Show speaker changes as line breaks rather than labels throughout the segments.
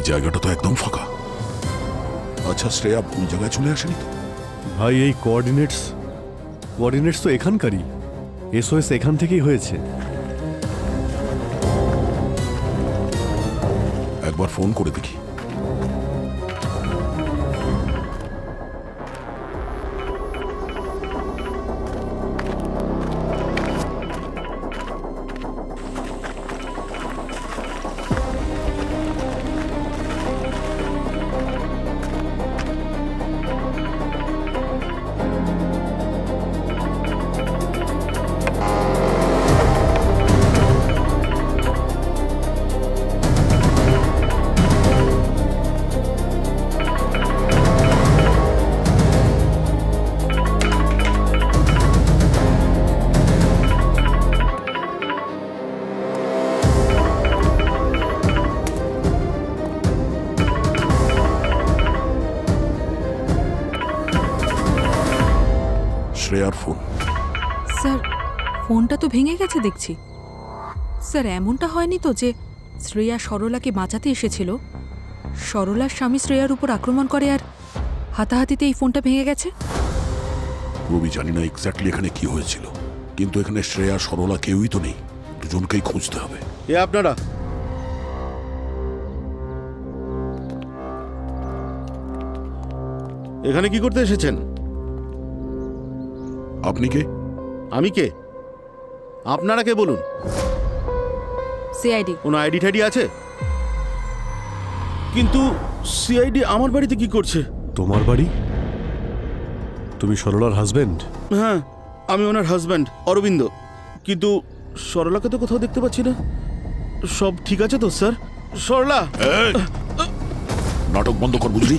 জায়গাটা তো একদম ফাঁকা। আচ্ছা, শ্রেয়া ভুল জায়গায় চলে আসেনি তো?
ভাই এই কোঅর্ডিনেটস তো এখানকারই। এসওএস এখান থেকেই হয়েছে।
একবার ফোন করে দেখি। শ্রেয়ার ফোন।
স্যার, ফোনটা তো ভেঙে গেছে দেখছি। স্যার, এমনটা হয়নি তো যে শ্রেয়া সরলাকে বাঁচাতে এসেছিল, সরলার স্বামী শ্রেয়ার উপর আক্রমণ করে আর হাতাহাতিতে এই ফোনটা ভেঙে গেছে?
রবি, জানি না এক্স্যাক্টলি এখানে কি হয়েছিল, কিন্তু এখানে শ্রেয়া সরলা কেউই তো নেই। দুজনকেই খুঁজতে হবে।
এ আপনারা এখানে কি করতে এসেছেন?
আপনি কে?
আমি কে? আপনারা কে বলুন?
সিআইডি।
কোনো আইডি টাইডি আছে? কিন্তু সিআইডি আমার বাড়িতে কি করছে?
তোমার বাড়ি? তুমি সরলার হাজবেন্ড?
হ্যাঁ, আমি ওনার হাজব্যান্ড অরবিন্দ। কিন্তু সরলাকে তো কোথাও দেখতে পাচ্ছি না। সব ঠিক আছে তো স্যার? সরলা!
এই, নাটক বন্ধ কর, বুঝলি?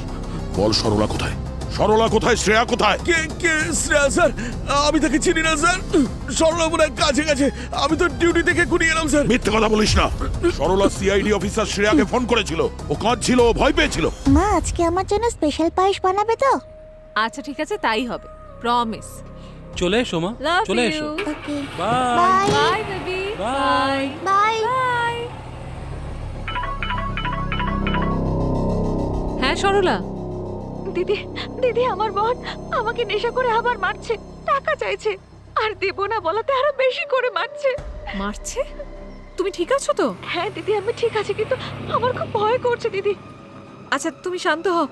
বল, সরলা কোথায়? সরলা কোথায়? শ্রেয়া কোথায়?
কে কে শ্রেয়া স্যার? আমি তাকে চিনি না স্যার। সরলা মনে হয় কাছে গেছে। আমি তো ডিউটি থেকে ঘুরিয়ে এলাম স্যার।
মিথ্যে কথা বলিস না। সরলা সিআইডি অফিসার শ্রেয়াকে ফোন করেছিল। ও কাঁদছিল, ও ভয় পেয়েছিল।
মা আজকে আমার জন্য স্পেশাল পায়েস বানাবে তো?
আচ্ছা ঠিক আছে, তাই হবে, প্রমিস।
চলে এসো মা, চলে এসো।
Okay
bye
bye
bye baby.
Bye.
Bye.
হ্যাঁ সরলা।
দিদি দিদি, আমার বোন আমাকে নেশা করে আবার মারছে, টাকা চাইছে, আর দেব না বলাতে আরো বেশি করে মারছে।
মারছে? তুমি ঠিক আছো তো?
হ্যাঁ দিদি, আমি ঠিক আছি, কিন্তু আমার খুব ভয় করছে দিদি।
আচ্ছা তুমি শান্ত হও,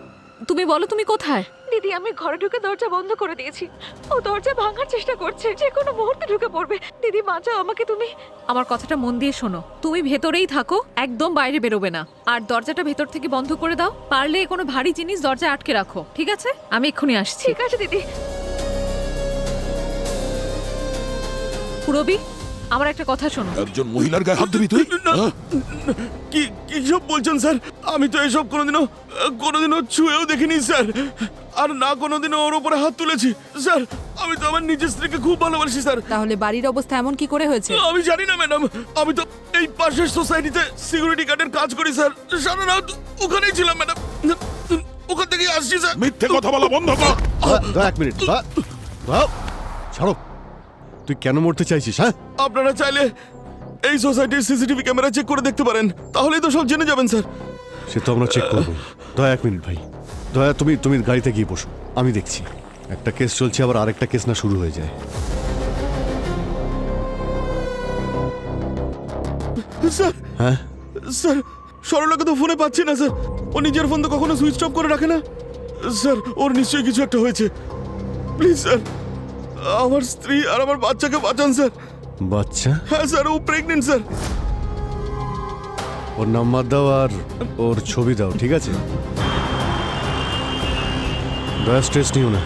তুমি বলো তুমি কোথায়?
দিদি, আমি ঘরে ঢুকে দরজা বন্ধ করে দিয়েছি। ও দরজা ভাঙার চেষ্টা করছে, যে কোনো মুহূর্তে ঢুকে পড়বে। দিদি বাঁচাও আমাকে তুমি।
আমার কথাটা মন দিয়ে শোনো, তুমি ভেতরেই থাকো, একদম বাইরে বেরোবে না। আর দরজাটা ভেতর থেকে বন্ধ করে দাও, পারলে কোনো ভারী জিনিস দরজায় আটকে রাখো, ঠিক আছে? আমি এক্ষুনি আসছি।
ঠিক আছে দিদি।
পুরবি, আমার একটা কথা শোনো।
একজন মহিলার গায়ে হাত দিবি তুই? হ্যাঁ?
কি কি সব বলছেন স্যার? আমি তো এসব কোনোদিনও ছুঁয়েও দেখিনি স্যার। আর না কোনোদিনও ওর উপরে হাত তুলেছি স্যার। আমি তো আমার নিজের স্ত্রীকে খুব ভালোবাসি স্যার।
তাহলে বাড়ির অবস্থা এমন কি করে হয়েছে?
আমি জানি না ম্যাডাম। আমি তো এই পাশের সোসাইটিতে সিকিউরিটি গার্ডের কাজ করি স্যার। সারা রাত ওখানেই ছিলাম ম্যাডাম। ওখান থেকেই আসছি স্যার।
মিথ্যে কথা বলা বন্ধ কর।
এক মিনিট, ছাড়ো। তুই কেন মরতে চাইছিস? হ্যাঁ,
আপনারা চাইলে এই সোসাইটির সিসিটিভি ক্যামেরা চেক করে দেখতে পারেন, তাহলেই তো সব জেনে যাবেন স্যার।
সে তো আমরা চেক করবো। এক মিনিট ভাই, তুমি গাড়িতে গিয়ে বসো, আমি দেখছি। একটা কেস চলছে, আবার আরেকটা কেস না শুরু হয়ে যায়।
স্যার,
হ্যাঁ,
স্যার, সরলাকে তো ফোনে পাচ্ছি না স্যার। ও নিজের ফোন তো কখনো সুইচ অফ করে রাখে না স্যার। ওর নিশ্চয়ই কিছু একটা হয়েছে। প্লিজ স্যার, আমার স্ত্রী আর আমার বাচ্চাকে বাঁচান স্যার।
বাচ্চা?
হ্যাঁ স্যার, ও প্রেগনেন্ট স্যার।
ওর নাম্বার দাও আর ওর ছবি দাও, ঠিক আছে? দয়া স্ট্রেস নিও না,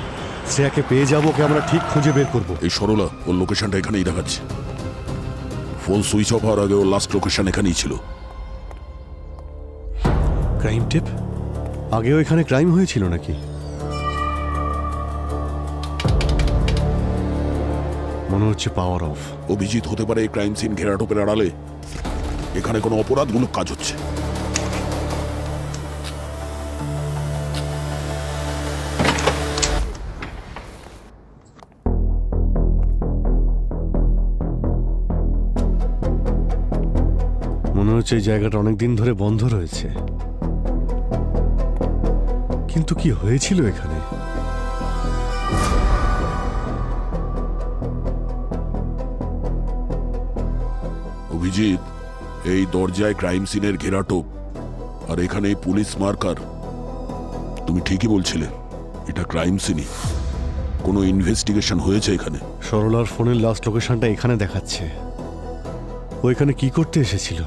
শ্রেয়াকে পেয়ে যাবো, ওকে আমরা ঠিক খুঁজে বের করবো।
এই সরলা, ওর লোকেশনটা এখানেই দেখাচ্ছে। ফোন সুইচ অফ হওয়ার আগে ওর লাস্ট লোকেশন এখানেই ছিল।
ক্রাইম টিপ? আগেও এখানে ক্রাইম হয়েছিল নাকি? মনে হচ্ছে পাওয়ার অফ।
অভিজিৎ হতে পারে এই ক্রাইম সিন ঘেরাটোপের আড়ালে। এখানে কোনো অপরাধমূলক কাজ হচ্ছে।
মনে হচ্ছে এই জায়গাটা অনেকদিন ধরে বন্ধ রয়েছে। কিন্তু কি হয়েছিল এখানে?
অভিজিৎ, এই দরজায় ক্রাইম সিনের ঘেরাটোপ আর এখানে এই পুলিশ মার্কার। তুমি ঠিকই বলছিলে, এটা ক্রাইম সিনই। কোনো ইনভেস্টিগেশন হয়েছে এখানে?
সরলার ফোনের লাস্ট লোকেশনটা এখানে দেখাচ্ছে। ও এখানে কি করতে এসেছিল?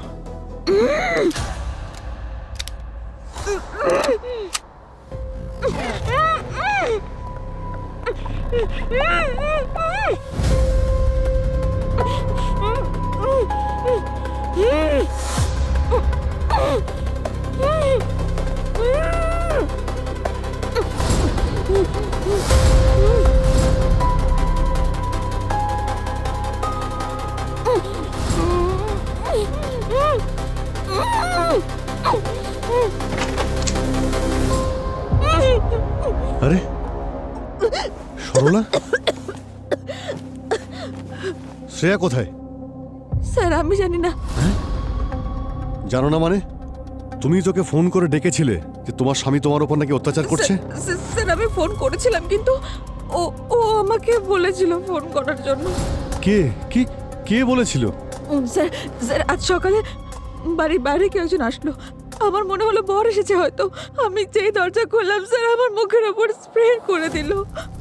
আরে সরলা, শ্রেয়া কোথায়?
স্যার আমি জানি না।
জানো না মানে? তুমি তোকে ফোন করে ডেকেছিলে যে তোমার স্বামী তোমার উপর নাকি অত্যাচার করছে।
স্যার আমি ফোন করেছিলাম কিন্তু ও ও আমাকে বলেছিল ফোন করার জন্য।
কে কি কে বলেছিল?
স্যার স্যার আজ সকালে বাড়ির বাইরে কেউ একজন আসলো। আমার মনে হলো বর এসেছে হয়তো। আমি যেই দরজা খুললাম স্যার আমার মুখের ওপর স্প্রে করে দিল।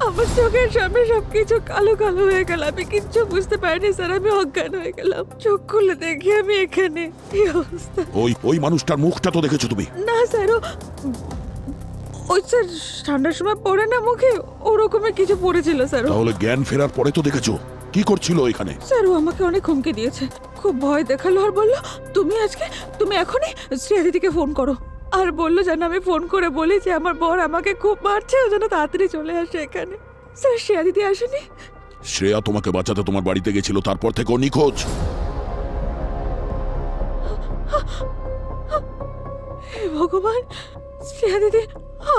আমার চোখের সামনে সবকিছু কালো কালো হয়ে গেল। আমি কিচ্ছু বুঝতে পারিনি স্যার, আমি অজ্ঞান হয়ে গেলাম। চোখ খুলে দেখি আমি এখানে। এই অবস্থা।
ওই মানুষটার মুখটা তো দেখেছো তুমি?
না স্যার ওই স্যার ঠান্ডার সময় পড়ে না মুখে, ওরকমের কিছু পড়েছিল স্যার।
তাহলে জ্ঞান ফেরার পরে তো দেখেছো কি করছিল এখানে?
স্যার ও আমাকে অনেক হুমকি দিয়েছে, খুব ভয় দেখালো আর বললো তুমি এখনই শ্রেয়া দিদিকে ফোন করো। আর বললো যেন আমি ফোন করে বলি যে আমার বর আমাকে খুব মারছে, ও যেন তাড়াতাড়ি চলে আসে এখানে। স্যার শ্রেয়া দিদি আসেনি।
শ্রেয়া তোমাকে বাঁচাতে তোমার বাড়িতে গেছিল, তারপর থেকে ও নিখোঁজ।
হে ভগবান, শ্রেয়া দিদি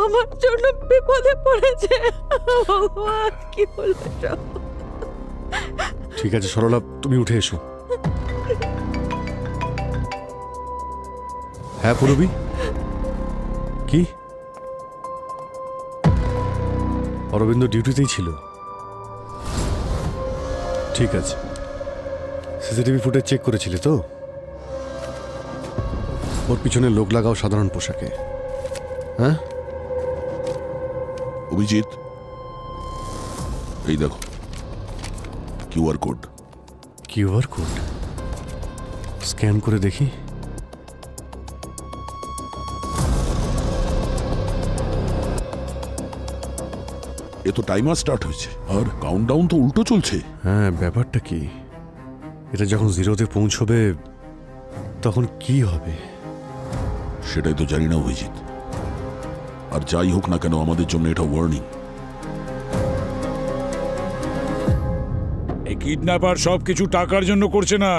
আমার জন্য বিপদে পড়েছে। ভগবান কি বলবো সব।
ঠিক আছে সরলা, তুমি উঠে এসো। হ্যাঁ পুরবি, কি? অরবিন্দ ডিউটিতেই ছিল। ঠিক আছে, সিসিটিভি ফুটেজ চেক করেছিলে তো? ওর পিছনে লোক লাগাও সাধারণ পোশাকে। হ্যাঁ
অভিজিৎ, এই দেখো QR code.
QR code scan করে দেখি।
এ তো টাইমার স্টার্ট হয়েছে আর কাউন্টডাউন তো উল্টো চলছে।
হ্যাঁ, ব্যাপারটা কি? এটা যখন জিরোতে পৌঁছবে তখন কি হবে?
সেটাই তো জানি না অভিজিৎ। আর যাই হোক না কেন, আমাদের জন্য এটা ওয়ার্নিং।
এই কিডন্যাপার সবকিছু টাকার জন্য করছে না,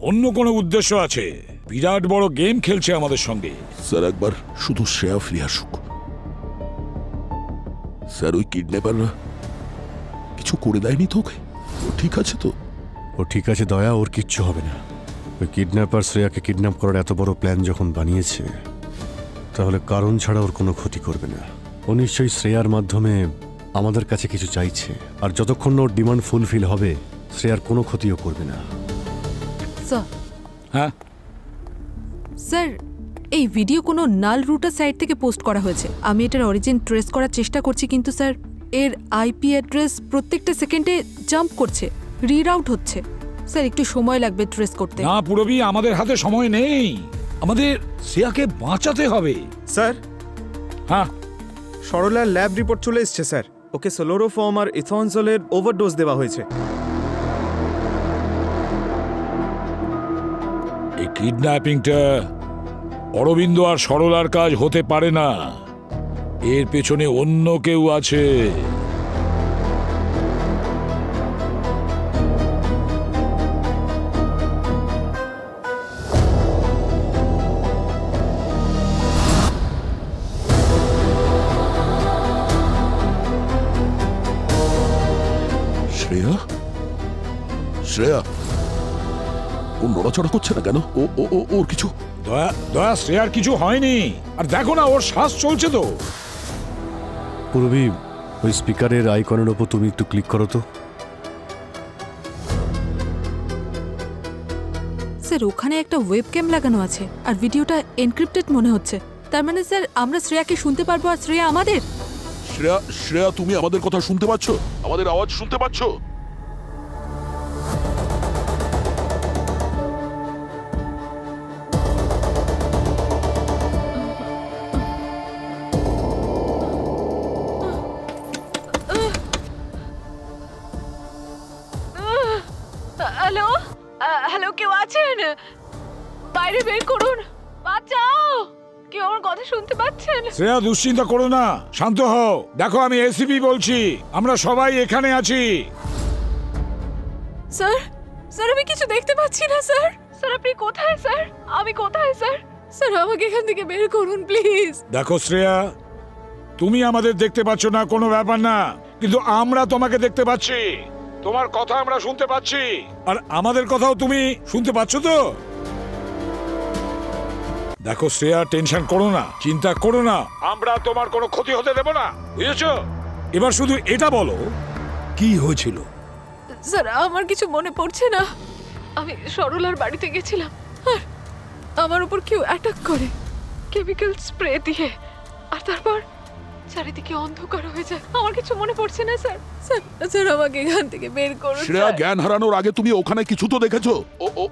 অন্য কোনো উদ্দেশ্য আছে। বিরাট বড় গেম খেলছে আমাদের সঙ্গে।
স্যার একবার শুধু শ্রেয়া ফিরে আসুক। স্যার ওই কিডন্যাপাররা কিছু করে দেয়নি তো ওকে? ও ঠিক আছে তো?
ও ঠিক আছে দয়া, ওর কিচ্ছু হবে না। ওই কিডন্যাপার শ্রেয়াকে কিডন্যাপ করার এত বড় প্ল্যান যখন বানিয়েছে, তাহলে কারণ ছাড়া ওর কোনো ক্ষতি করবে না। ও নিশ্চয়ই শ্রেয়ার মাধ্যমে আমাদের কাছে কিছু চাইছে, আর যতক্ষণ না ওর ডিমান্ড ফুলফিল হবে শ্রেয়ার কোনো ক্ষতিও করবে না।
স্যার
হ্যাঁ
স্যার, এই ভিডিও কোনো নাল রুটার সাইট থেকে পোস্ট করা হয়েছে। আমি এটার অরিজিন ট্রেস করার চেষ্টা করছি, কিন্তু স্যার এর আইপি অ্যাড্রেস প্রত্যেকটা সেকেন্ডে জাম্প করছে, রিরাউট হচ্ছে। স্যার একটু সময় লাগবে ট্রেস করতে।
না পুরবি, আমাদের হাতে সময় নেই, আমাদের শ্রেয়াকে বাঁচাতে হবে।
স্যার
হ্যাঁ
সরলার ল্যাব রিপোর্ট চলে এসছে স্যার। ওকে সোলোরোফর্ম আর ইথনজলের ওভারডোজ দেওয়া হয়েছে।
এই কিডন্যাপিংটা অরবিন্দ আর সরলার কাজ হতে পারে না, এর পেছনে অন্য কেউ আছে।
শ্রেয়া, শ্রেয়া ও নড়াচড়া করছে না কেন? ও ও ও ওর কিছু?
দয়া দয়া, শ্রেয়ার কিছু হয়নি। আর দেখো না, ওর শ্বাস চলছে তো।
পূর্বী, ওই স্পিকারের আইকনের ওপর তুমি একটু ক্লিক করো তো।
স্যার ওখানে একটা ওয়েব ক্যাম লাগানো আছে আর ভিডিওটা এনক্রিপ্টেড মনে হচ্ছে। তার মানে স্যার আমরা শ্রেয়াকে শুনতে পারবো আর শ্রেয়া আমাদের।
শ্রেয়া, শ্রেয়া তুমি আমাদের কথা শুনতে পাচ্ছ? আমাদের আওয়াজ শুনতে পাচ্ছ?
হ্যালো, হ্যালো, কেউ আছেন? বাইরে বের করুন, বাঁচাও! কেউ আমার কথা শুনতে পাচ্ছেন?
শ্রেয়া, দুশ্চিন্তা করো না, শান্ত হও। দেখো, আমি এসিপি বলছি, আমরা সবাই এখানে আছি।
স্যার, স্যার আমি কিছু দেখতে পাচ্ছি না স্যার। স্যার আপনি কোথায় স্যার? আমি কোথায় স্যার? স্যার আমাকে এখান থেকে বের করুন প্লিজ।
দেখো শ্রেয়া, তুমি আমাদের দেখতে পাচ্ছ না কোনো ব্যাপার না, কিন্তু আমরা তোমাকে দেখতে পাচ্ছি। তোমার কথা আমরা শুনতে পাচ্ছি, আর আমাদের কথাও তুমি শুনতে পাচ্ছ তো? দেখো শ্রেয়া, টেনশন করো না, চিন্তা করো না, আমরা তোমার কোনো ক্ষতি হতে দেব না, বুঝেছো? এবার শুধু এটা বলো, কি হয়েছিল?
স্যার আমার কিছু মনে পড়ছে না। আমি সরলার বাড়িতে গেছিলাম আর আমার উপর কেউ অ্যাটাক করে কেমিক্যাল স্প্রে দিয়ে, আর তারপর চারিদিকে অন্ধকার হয়ে যায়। আমার কিছু মনে পড়ছে না স্যার। স্যার, স্যার আমাকে এখান থেকে বের করুন।
শ্রেয়া, জ্ঞান হারানোর আগে তুমি ওখানে কিছু তো দেখেছো?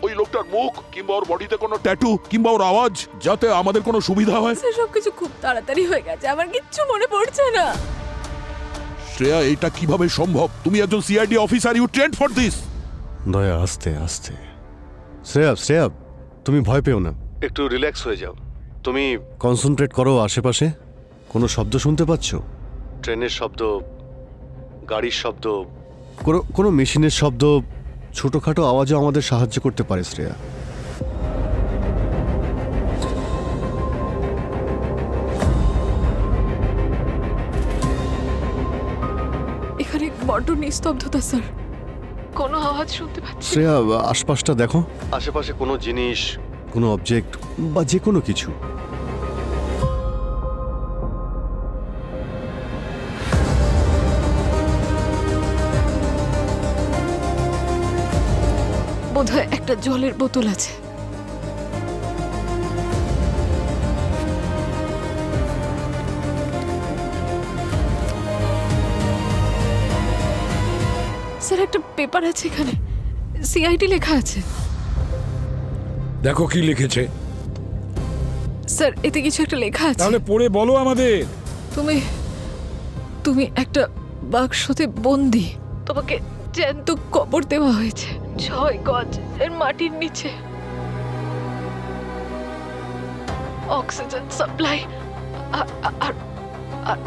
ওই লোকটার মুখ কিংবা ওর বডিতে কোনো ট্যাটু কিংবা ওর আওয়াজ, যাতে আমাদের কোনো সুবিধা হয়?
স্যার সবকিছু খুব তাড়াতাড়ি হয়ে গেছে, আমার কিচ্ছু মনে পড়ছে না।
শ্রেয়া, এটা কিভাবে সম্ভব? তুমি একজন CID officer, you trained for this.
Daya, আস্তে আস্তে। শ্রেয়া, শ্রেয়া, তুমি ভয় পেও না, একটু রিল্যাক্স হয়ে যাও। তুমি কনসেন্ট্রেট করো। আশেপাশে কোনো শব্দ শুনতে পাচ্ছ? ট্রেনের শব্দ, গাড়ির শব্দ, কোনো মেশিনের শব্দ, ছোটোখাটো আওয়াজও আমাদের সাহায্য করতে পারে শ্রেয়া।
এখানে বড্ড নিস্তব্ধতা স্যার, কোনো আওয়াজ শুনতে পাচ্ছি না।
শ্রেয়া, আশপাশটা দেখো, আশেপাশে কোনো জিনিস, কোনো অবজেক্ট বা যে কোনো কিছু।
বোধহয় একটা জলের বোতল আছে। স্যার একটা পেপার আছে এখানে, সিআইডি লেখা আছে।
দেখো কি লিখেছে।
স্যার এতে কিছু একটা লেখা আছে।
তাহলে পড়ে বলো আমাদের।
তুমি তুমি একটা বাক্সতে বন্দি, তোমাকে জ্যান্ত কবর দেওয়া হয়েছে 6 গজ এর মাটির নিচে। অক্সিজেন সাপ্লাই আর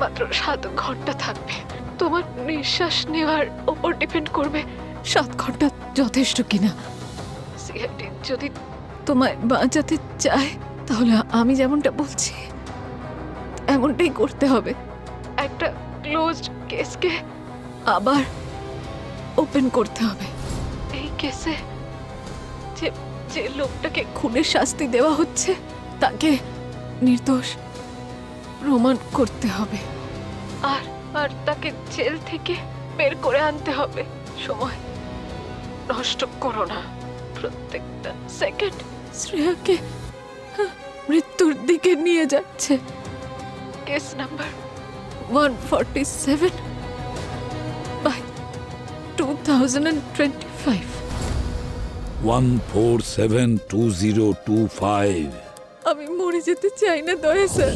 মাত্র 7 ঘন্টা থাকবে। তোমার নিঃশ্বাস নেওয়ার ওপর ডিপেন্ড করবে 7 ঘন্টা যথেষ্ট কিনা। সিআইডি যদি তোমায় বাঁচাতে চায় তাহলে আমি যেমনটা বলছি এমনটাই করতে হবে। একটা ক্লোজড কেসকে আবার ওপেন করতে হবে। এই কেসে যে লোকটাকে খুনের শাস্তি দেওয়া হচ্ছে তাকে নির্দোষ প্রমাণ করতে হবে, আর তাকে জেল থেকে বের করে আনতে হবে। সময় নষ্ট করো না, প্রত্যেকটা সেকেন্ড শ্রেয়াকে মৃত্যুর দিকে নিয়ে যাচ্ছে। Case number 147 by 2025।
1472025।
আমি মরে যেতে চাই না, দয়া স্যার।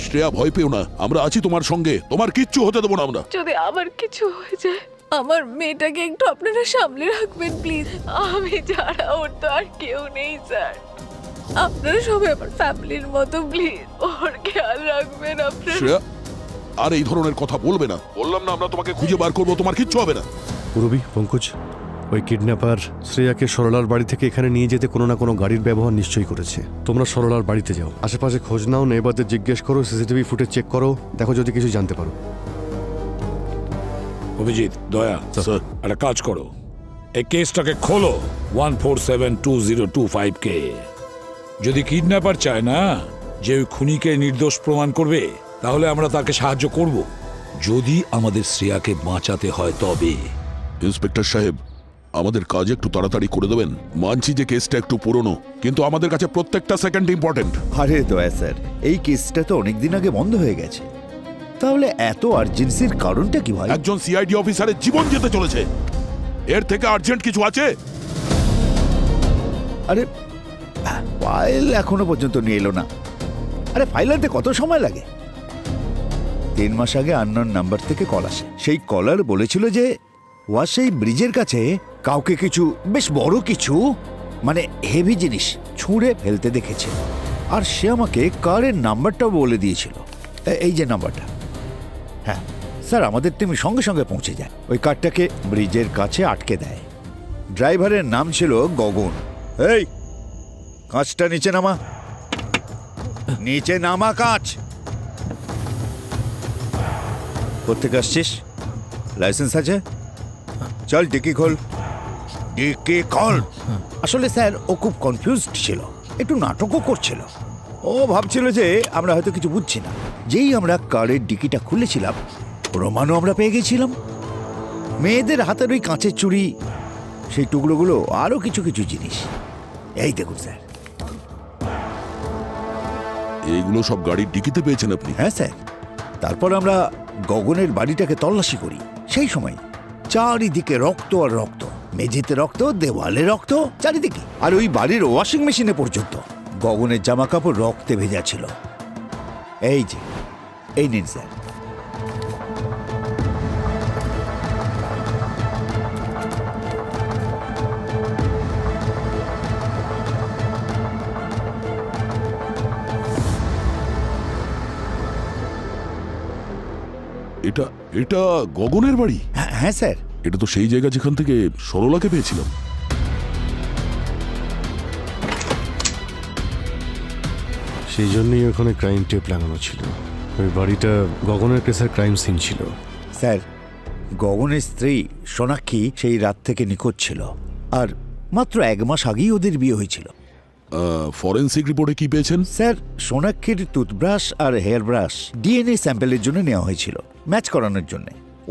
শ্রেয়া, ভয় পেও না, আমরা আছি তোমার সঙ্গে, তোমার কিচ্ছু হতে দেবো না আমরা।
যদি আবার কিছু হয়ে যায়, আমার মেয়েটাকে একটু আপনারা সামলে রাখবেন প্লিজ। আমি ছাড়া ওর তো আর কেউ নেই স্যার। আপনারা সবাই আমার ফ্যামিলির মতো, প্লিজ ওর খেয়াল রাখবেন আপনারা।
শ্রেয়া, আর এই ধরনের কথা বলবে না, বললাম না আমরা তোমাকে খুঁজে বার করবো, তোমার কিচ্ছু হবে না।
পূরবী, পঙ্কজ, ওই কিডন্যাপার শ্রেয়াকে সরলার বাড়ি থেকে এখানে নিয়ে যেতে কোনো না কোনো গাড়ির ব্যবহার নিশ্চয়ই করেছে। তোমরা সরলার বাড়িতে যাও, আশেপাশে খোঁজ নাও, নেবারদের জিজ্ঞেস করো, সিসিটিভি ফুটেজ চেক করো, দেখো যদি কিছু জানতে পারো।
অভিজিৎ, দয়া,
স্যার,
একটা কাজ করো, এই কেসটাকে খোলো 1472025 কে। যদি কিডন্যাপার চায় না যে ওই খুনিকে নির্দোষ প্রমাণ করবে, তাহলে আমরা তাকে সাহায্য করব।
যদি আমাদের শ্রেয়াকে বাঁচাতে হয় তবে।
ইন্সপেক্টর সাহেব, আমাদের কাজ একটু তাড়াতাড়ি করে দেবেন। মানছি যে কেসটা একটু পুরনো, কিন্তু আমাদের কাছে প্রত্যেকটা সেকেন্ড ইম্পর্টেন্ট।
আরে দয়া স্যার, এই কেসটা তো অনেকদিন আগে বন্ধ হয়ে গেছে, তাহলে এত আর্জেন্সির কারণটা কি ভাই?
একজন সিআইডি অফিসারের জীবন যেতে চলেছে, এর থেকে আর্জেন্ট কিছু আছে?
আরে ফাইল এখনো পর্যন্ত নিয়ে এলো না। আরে ফাইল আনতে কত সময় লাগে? 3 মাস আগে আননোন নাম্বার থেকে কল আসে। সেই কলার বলেছিল যে ওয়াসাই ব্রিজের কাছে কাউকে কিছু বেশ বড় কিছু মানে হেভি জিনিস ছুঁড়ে ফেলতে দেখেছে, আর সে আমাকে কারের নাম্বারটাও বলে দিয়েছিল। এই যে নাম্বারটা। হ্যাঁ স্যার, আমাদের টিম সঙ্গে সঙ্গে পৌঁছে যায়, ওই কারটাকে ব্রিজের কাছে আটকে দেয়। ড্রাইভারের নাম ছিল গগন। এই কাঁচটা নিচে নামা, নিচে নামা কাঁচ। কোত্থেকে আসছিস? লাইসেন্স আছে? চল ডিকি খোল, ডিকি খোল। আসলে স্যার ও খুব কনফিউজড ছিল, একটু নাটকও করছিল। ও ভাবছিল যে আমরা হয়তো কিছু বুঝছি না। যেই আমরা কারের ডিকিটা খুলেছিলাম, প্রমাণও আমরা পেয়ে গেছিলাম। মেয়েদের হাতের ওই কাঁচের চুড়ি, সেই টুকরোগুলো, আরও কিছু কিছু জিনিস। এই দেখুন স্যার।
এইগুলো সব গাড়ির ডিকিতে পেয়েছেন আপনি?
হ্যাঁ স্যার। তারপর আমরা গগনের বাড়িটাকে তল্লাশি করি। সেই সময় চারিদিকে রক্ত আর রক্ত, মেঝেতে রক্ত, দেওয়ালে রক্ত, চারিদিকে। আর ওই বাড়ির ওয়াশিং মেশিনে পর্যন্ত গগনের জামা কাপড় রক্তে ভেজা ছিল। এই যে, এই নিন স্যার।
এটা এটা গগনের বাড়ি?
হ্যাঁ স্যার।
এটা তো সেই জায়গা যেখান থেকে সরলাকে পেয়েছিলাম।
সেই জন্যই ওখানে ক্রাইম টেপ লাগানো ছিল। ওই বাড়িটা গগনের কেসের ক্রাইম সিন ছিল।
স্যার, গগনের স্ত্রী সোনাক্ষী সেই রাত থেকে নিখোঁজ ছিল, আর মাত্র 1 মাস আগেই ওদের বিয়ে হয়েছিল।
ফরেন্সিক রিপোর্টে কি পেয়েছেন?
স্যার, সোনাক্ষীর টুথব্রাশ আর হেয়ার ব্রাশ ডিএনএ স্যাম্পেলের জন্য নেওয়া হয়েছিল, ম্যাচ করানোর জন্য।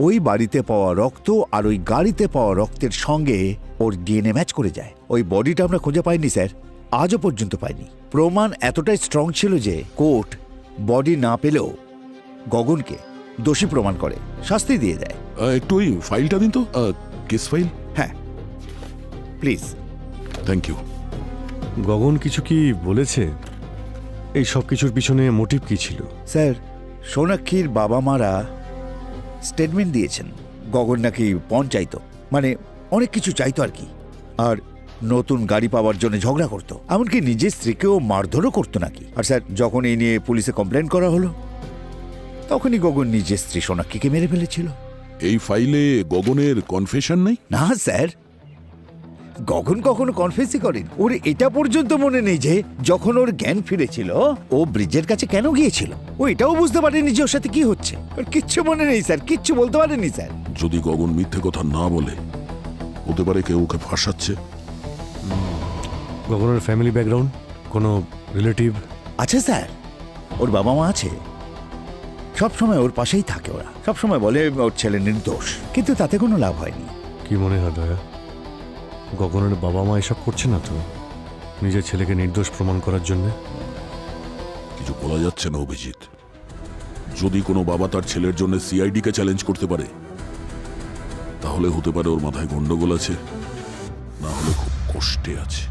ওই বাড়িতে পাওয়া রক্ত আর ওই গাড়িতে পাওয়া রক্তের সঙ্গে ওর ডিএনএ ম্যাচ করে যায়। ওই বডিটা আমরা খুঁজে পাইনি স্যার, আজও পর্যন্ত পাইনি। প্রমাণ এতটাই স্ট্রং ছিল যে কোর্ট বডি না পেলেও গগনকে দোষী প্রমাণ করে শাস্তি দিয়ে দেয়।
একটু ওই ফাইলটা দিন তো, কেস ফাইল।
হ্যাঁ প্লিজ।
Thank you.
গগন কিছু কি বলেছে? এই সব কিছুর পিছনে মোটিভ কি ছিল?
স্যার, সোনাক্ষীর বাবা মারা স্টেটমেন্ট দিয়েছেন গগন নাকি পণ চাইতো, মানে অনেক কিছু চাইতো আর কি। আর নতুন গাড়ি পাওয়ার জন্য ঝগড়া করতো, এমনকি নিজের স্ত্রীকেও মারধরও করতো নাকি। আর স্যার, যখন এই নিয়ে পুলিশে কমপ্লেন করা হলো, তখনই গগন নিজের স্ত্রী সোনাক্ষীকে মেরে ফেলেছিল।
এই ফাইলে গগনের কনফেশন নেই?
না স্যার, গগন কখনো কনফেসই করেন। ওর এটা পর্যন্ত মনে নেই যে যখন ওর জ্ঞান ফিরেছিল ও ব্রিজের কাছে কেন গিয়েছিল। ও এটাও বুঝতে পারেনি যে ওর সাথে কি হচ্ছে। ওর কিচ্ছু মনে নেই স্যার, কিচ্ছু বলতে পারেনি স্যার।
যদি গগন মিথ্যে কথা না বলে, হতে পারে কেউ ওকে ফাঁসাচ্ছে।
গগনের ফ্যামিলি ব্যাকগ্রাউন্ড, কোনো রিলেটিভ?
আচ্ছা স্যার, ওর বাবা মা আছে, সবসময় ওর পাশেই থাকে। ওরা সবসময় বলে ওর ছেলে নির্দোষ, কিন্তু তাতে কোনো লাভ হয়নি।
কি মনে হয় দয়া, গগনের বাবা মা এসব করছে না তো নিজের ছেলেকে নির্দোষ প্রমাণ করার জন্য?
কিছু বলা যাচ্ছে না অভিজিৎ। যদি কোনো বাবা তার ছেলের জন্য সিআইডি কে চ্যালেঞ্জ করতে পারে, তাহলে হতে পারে ওর মাথায় গন্ডগোল আছে, না হলে খুব কষ্টে আছে।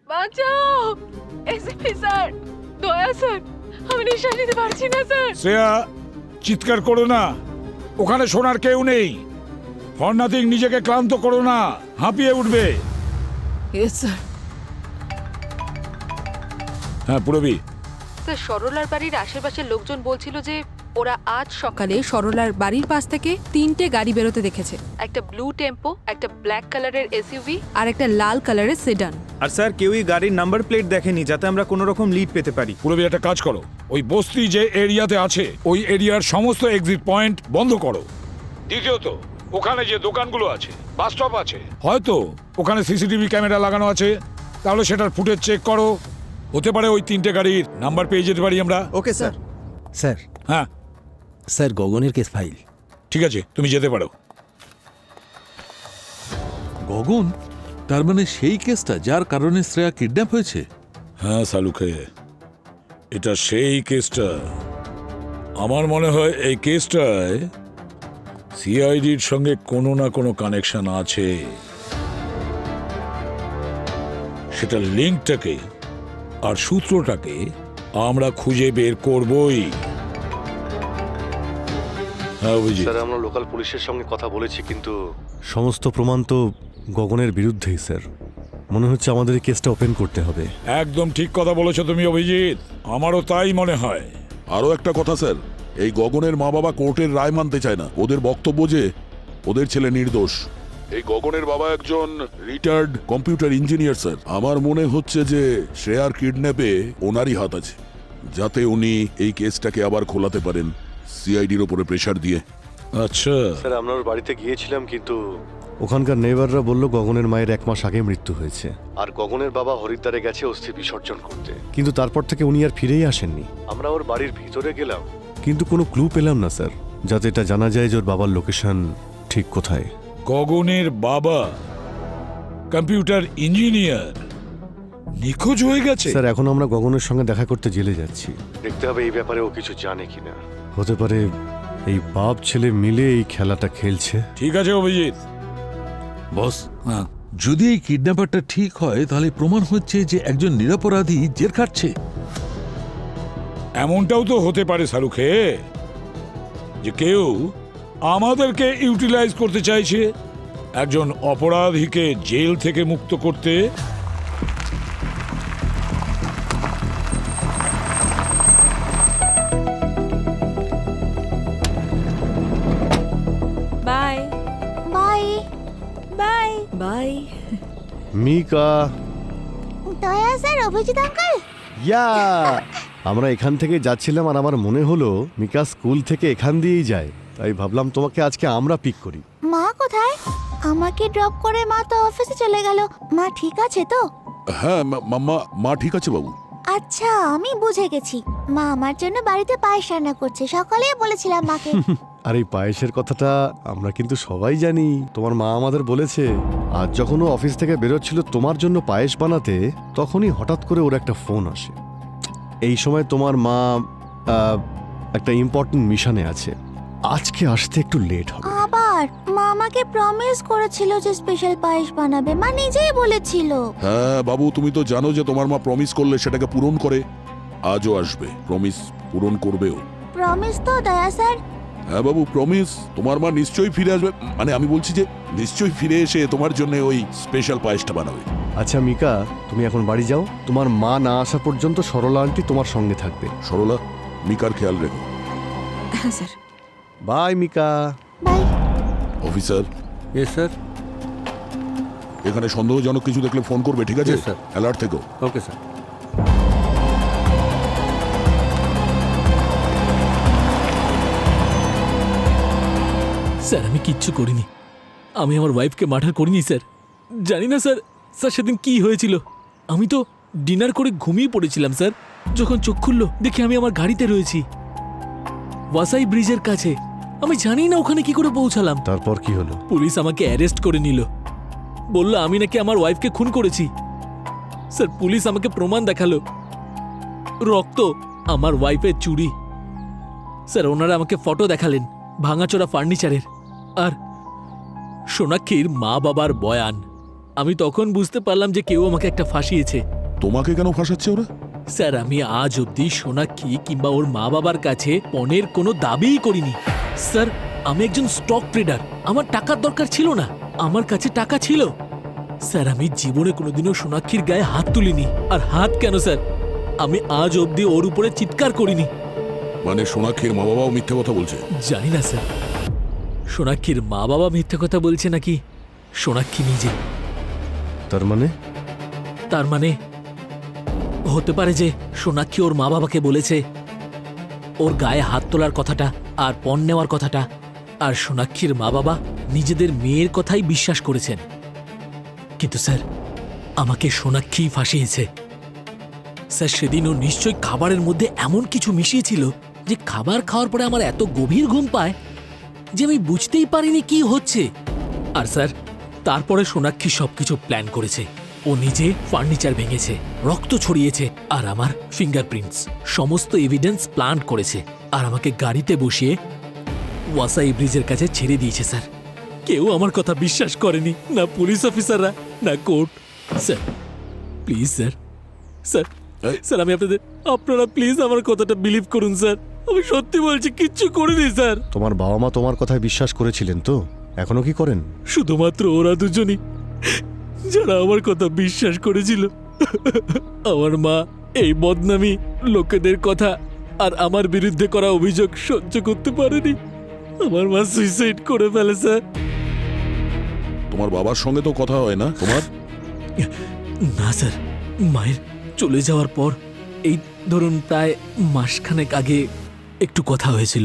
বাঁচাও এসপি স্যার, দয়া স্যার, আমি নিঃশ্বাস নিতে পারছি না স্যার।
শ্রেয়া, চিৎকার করো না, ওখানে শোনার কেউ নেই। ফর নাথিং নিজেকে ক্লান্ত করো না, হাঁপিয়ে উঠবে।
Yes sir.
হ্যাঁ পুরবি।
স্যার, সরলার বাড়ির আশেপাশের লোকজন বলছিল যে ওরা আজ সকালে সরলার বাড়ির পাশ থেকে 3টে গাড়ি বেরোতে দেখেছে। একটা ব্লু টেম্পো, একটা ব্ল্যাক কালারের এসইউভি আর একটা লাল কালারের সেডান।
আর স্যার, কেউই গাড়ির নাম্বার প্লেট দেখেনি, যাতে আমরা কোনো রকম লিড পেতে পারি।
পুরবি, একটা কাজ করো, ওই বস্তি যে এরিয়াতে আছে ওই এরিয়ার সমস্ত এক্সিট পয়েন্ট বন্ধ করো। দ্বিতীয়ত, ওখানে যে দোকানগুলো আছে, বাস স্টপ আছে, হয়তো ওখানে সিসিটিভি ক্যামেরা লাগানো আছে, তাহলে সেটার ফুটেজ চেক করো। হতে পারে ওই 3টে গাড়ির নাম্বার পেয়ে যেতে পারি আমরা।
Okay sir.
স্যার,
হ্যাঁ
স্যার গগনের কেস ফাইল।
ঠিক আছে, তুমি যেতে পারো।
গগন, তার মানে সেই কেসটা যার কারণে শ্রেয়া কিডন্যাপ হয়েছে?
হ্যাঁ সালুখে, এটা সেই কেসটা। আমার মনে হয় এই কেসটায় সিআইডির সঙ্গে কোনো না কোনো কানেকশন আছে। সেটা লিঙ্কটাকে আর সূত্রটাকে আমরা খুঁজে বের করবই। হ্যাঁ অভিজিৎ,
স্যার আমরা লোকাল পুলিশের সঙ্গে কথা বলেছি, কিন্তু সমস্ত প্রমাণ তো গগনের বিরুদ্ধেই স্যার। মনে হচ্ছে আমাদের এই কেসটা ওপেন করতে হবে।
একদম ঠিক কথা বলেছো তুমি অভিজিৎ, আমারও তাই মনে হয়।
আরও একটা কথা স্যার, এই গগনের মা বাবা কোর্টের রায় মানতে চায় না। ওদের বক্তব্য যে ওদের ছেলে নির্দোষ। এই গগনের বাবা একজন রিটায়ার্ড কম্পিউটার ইঞ্জিনিয়ার স্যার। আমার মনে হচ্ছে যে শ্রেয়ার কিডন্যাপে ওনারই হাত আছে, যাতে উনি এই কেসটাকে আবার খোলাতে পারেন সিআইডির ওপরে প্রেশার দিয়ে।
আচ্ছা,
স্যার আমরা ওর বাড়িতে গিয়েছিলাম, কিন্তু ওখানকার নেইবাররা বলল গগনের মায়ের 1 মাস আগে মৃত্যু হয়েছে, আর গগনের বাবা হরিদ্বারে গেছে অস্থি বিসর্জন করতে। কিন্তু তারপর থেকে উনি আর ফিরেই আসেননি। আমরা ওর বাড়ির ভিতরে গেলাম, কিন্তু কোনো ক্লু পেলাম না স্যার, যাতে এটা জানা যায় যে ওর বাবার লোকেশন ঠিক কোথায়।
গগনের বাবা কম্পিউটার ইঞ্জিনিয়ার নিখোঁজ হয়ে গেছে।
স্যার এখন আমরা গগনের সঙ্গে দেখা করতে জেলে যাচ্ছি। দেখতে হবে এই ব্যাপারে ও কিছু জানে কিনা। হতে পারে এই বাপ ছেলে মিলে এই খেলাটা খেলছে।
ঠিক আছে অভিজিৎ।
বস, যদি এই কিডন্যাপারটা ঠিক হয় তাহলে প্রমাণ হচ্ছে যে একজন নিরপরাধী জেল খাটছে।
এমনটাও তো হতে পারে শাহরুখে, যে কেউ আমাদেরকে ইউটিলাইজ করতে চাইছে একজন অপরাধীকে জেল থেকে মুক্ত করতে।
Bye
bye.
Bye bye.
Mika,
Daya sir, Abhijit uncle.
ইয়া আমরা এখান থেকে যাচ্ছিলাম আর আমার মনে হলো মিকা স্কুল থেকে এখান দিয়েই যায়, তাই ভাবলাম তোমাকে আজকে আমরা পিক করি।
মা কোথায়? আমাকে ড্রপ করে মা তো অফিসে চলে গেল। মা ঠিক আছে তো?
হ্যাঁ মা ঠিক আছে বাবু।
আচ্ছা, আমি বুঝে গেছি। মা আমার জন্য বাড়িতে পায়েস রান্না করছে, সকালেই বলেছিলাম মাকে।
আর এই পায়েসের কথাটা আমরা কিন্তু সবাই জানি, তোমার মা আমাদের বলেছে। আজ যখন ও অফিস থেকে বেরোচ্ছিল তোমার জন্য পায়েস বানাতে, তখনই হঠাৎ করে ওর একটা ফোন আসে। এই সময় তোমার মা একটা ইম্পর্টেন্ট মিশনে আছে, আজকে আসতে একটু লেট হবে।
আবার মা আমাকে প্রমিস করেছিল যে স্পেশাল পায়েস বানাবে, মা নিজেই বলেছিল।
হ্যাঁ বাবু, তুমি তো জানো যে তোমার মা প্রমিস করলে সেটাকে পূরণ করে। আজও আসবে, প্রমিস পূরণ করবেও।
প্রমিস তো দয়া স্যার।
হ্যাঁ বাবু, প্রমিস। তোমার মা নিশ্চয়ই ফিরে আসবে, মানে আমি বলছি যে নিশ্চয়ই ফিরে এসে তোমার জন্য ওই স্পেশাল পায়েসটা বানাবে।
আচ্ছা মিকা, তুমি এখন বাড়ি যাও, তোমার মা না আসা পর্যন্ত সরলা আন্টি তোমার সঙ্গে থাকবে।
সরলা, মিকার খেয়াল রেখো।
হ্যাঁ sir.
Bye Mika.
Bye.
Officer,
yes sir.
এখানে সন্দেহজনক কিছু দেখলে ফোন করবে, ঠিক আছে?
Yes, sir.
অ্যালার্ট থেকো।
Okay sir.
স্যার আমি কিচ্ছু করিনি, আমি আমার ওয়াইফকে মার্ডার করিনি স্যার। জানি না স্যার, সেদিন কি হয়েছিল। আমি তো ডিনার করে ঘুমিয়ে পড়েছিলাম স্যার। যখন চোখ খুললো দেখি আমি আমার গাড়িতে রয়েছি ওয়াসাই ব্রিজের কাছে। আমি জানি না ওখানে কি করে পৌঁছালাম।
তারপর কি হলো?
পুলিশ আমাকে অ্যারেস্ট করে নিল, বলল আমি নাকি আমার ওয়াইফকে খুন করেছি। স্যার পুলিশ আমাকে প্রমাণ দেখালো, রক্ত, আমার ওয়াইফের চুড়ি। স্যার ওনারা আমাকে ফটো দেখালেন ভাঙাচোরা ফার্নিচারের, আর সোনাক্ষীর মা বাবার বয়ান। আমি তখন বুঝতে পারলাম যে কেউ আমাকে একটা ফাঁসিয়েছে।
তোমাকে কেন ফাঁসাচ্ছে ওরা?
স্যার আমি আজ অবধি সোনাক্ষী কিংবা ওর মা বাবার কাছে পণের কোনো দাবিই করিনি। স্যার আমি একজন স্টক ট্রেডার, আমার টাকার দরকার ছিল না, আমার কাছে টাকা ছিল। স্যার আমি জীবনে কোনোদিনও সোনাক্ষীর গায়ে হাত তুলিনি। আর হাত কেন স্যার, আমি আজ অবধি ওর উপরে চিৎকার করিনি।
মানে সোনাক্ষীর মা বাবাও মিথ্যে কথা বলছে?
জানি না স্যার, সোনাক্ষীর মা বাবা মিথ্যে কথা বলছে নাকি সোনাক্ষী নিজে। তার মানে হতে পারে যে সোনাক্ষী ওর মা বাবাকে বলেছে ওর গায়ে হাত তোলার কথাটা আর পণ নেওয়ার কথাটা, আর সোনাক্ষীর মা বাবা নিজেদের মেয়ের কথাই বিশ্বাস করেছেন। কিন্তু স্যার আমাকে সোনাক্ষী ফাঁসিয়েছে। স্যার সেদিন ও নিশ্চয়ই খাবারের মধ্যে এমন কিছু মিশিয়েছিল যে খাবার খাওয়ার পরে আমার এত গভীর ঘুম পায় যে আমি বুঝতেই পারিনি কি হচ্ছে। আর স্যার তারপরে সোনাক্ষী সবকিছু প্ল্যান করেছে। ও নিজে ফার্নিচার ভেঙেছে, রক্ত ছড়িয়েছে, আর আমার ফিঙ্গারপ্রিন্টস সমস্ত এভিডেন্স প্ল্যান করেছে, আর আমাকে গাড়িতে বসিয়ে ওয়াসাই ব্রিজের কাছে ছেড়ে দিয়েছে। স্যার কেউ আমার কথা বিশ্বাস করেনি, না পুলিশ অফিসাররা না court. Sir please sir, sir sir আমি আপনারা প্লিজ আমার কথাটা বিলিভ করুন স্যার। আমি সত্যি বলছি, কিচ্ছু করিনি স্যার।
তোমার বাবা মা তোমার কথায় বিশ্বাস করেছিলেন তো? এখনো কি করেন?
শুধুমাত্র ওরা দুজনই যারা আমার কথা বিশ্বাস করেছিল। আমার মা এই বদনামি, লোকেদের কথা আর আমার বিরুদ্ধে করা অভিযোগ সহ্য করতে পারেনি। আমার মা সুইসাইড করে ফেলে স্যার।
তোমার বাবার সঙ্গে তো কথা হয় না তোমার?
না স্যার, মায়ের চলে যাওয়ার পর এই ধরুন প্রায় মাসখানেক আগে একটু কথা হয়েছিল।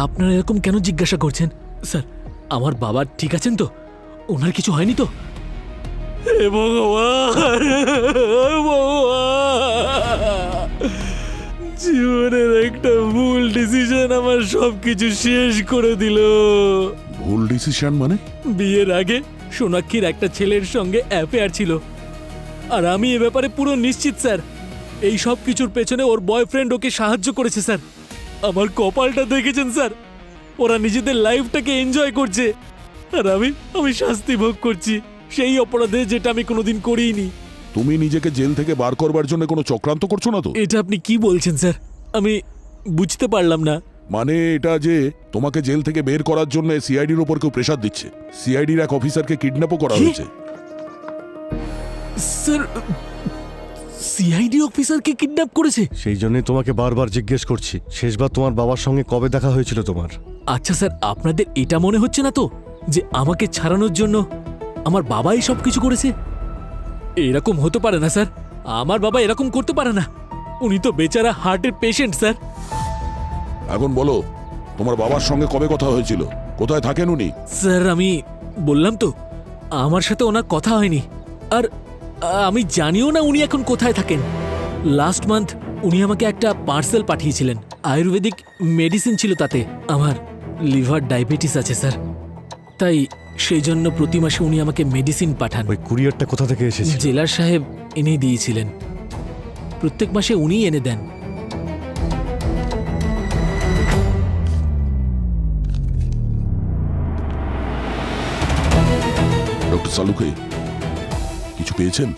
আপনারা এরকম কেন জিজ্ঞাসা করছেন? স্যার আমার বাবা ঠিক আছেন তো? ওনার কিছু হয়নি তো? হে ভগবান, জীবনের একটা ভুল ডিসিশন আমার সবকিছু শেষ করে দিল।
ভুল ডিসিশন মানে?
বিয়ের আগে সোনাক্ষীর একটা ছেলের সঙ্গে অ্যাফেয়ার ছিল, আর আমি এ ব্যাপারে পুরো নিশ্চিত স্যার। এই সব কিছুর পেছনে ওর বয়ফ্রেন্ড ওকে সাহায্য করেছে স্যার। আমার কপালটা দেখেছেন স্যার, ওরা নিজেদের লাইফটাকে এনজয় করছে, আর আমি শাস্তি ভোগ করছি সেই অপরাধে যেটা আমি কোনোদিন করিনি।
তুমি নিজেকে জেল থেকে বার করবার জন্য কোনো চক্রান্ত করছো না তো?
এটা আপনি কি বলছেন স্যার? আমি বুঝতে পারলাম না।
মানে এটা যে তোমাকে জেল থেকে বের করার জন্য সিআইডির উপর কেউ প্রেসার দিচ্ছে। সিআইডির এক অফিসারকে কিডন্যাপও করা
কি?
হয়েছে।
স্যার সিআইডি অফিসারকে কিডন্যাপ করেছে?
সেই জন্যই তোমাকে বারবার জিজ্ঞেস করছি, শেষবার তোমার বাবার সঙ্গে কবে দেখা হয়েছিল তোমার?
আচ্ছা স্যার, আপনাদের এটা মনে হচ্ছে না তো যে আমাকে ছাড়ানোর জন্য আমার বাবাই সব কিছু করেছে? এরকম হতে পারে না স্যার, আমার বাবা এরকম করতে পারে না। উনি তো বেচারা হার্টের পেশেন্ট স্যার।
এখন বলো, তোমার বাবার সঙ্গে কবে কথা হয়েছিল? কোথায় থাকেন উনি?
স্যার আমি বললাম তো, আমার সাথে ওনার কথা হয়নি, আর আমি জানিও না উনি এখন কোথায় থাকেন। লাস্ট মান্থ উনি আমাকে একটা পার্সেল পাঠিয়েছিলেন, আয়ুর্বেদিক মেডিসিন ছিল তাতে। আমার লিভার ডায়াবেটিস আছে স্যার, তাই সেই জন্য প্রতি মাসে উনি আমাকে মেডিসিন পাঠান।
ওই কুরিয়ারটা কোথা থেকে এসেছে?
জেলার সাহেব এনে দিয়েছিলেন, প্রত্যেক মাসে উনিই এনে দেন।
ডক্টর সালুকে কিছু পেয়েছেন?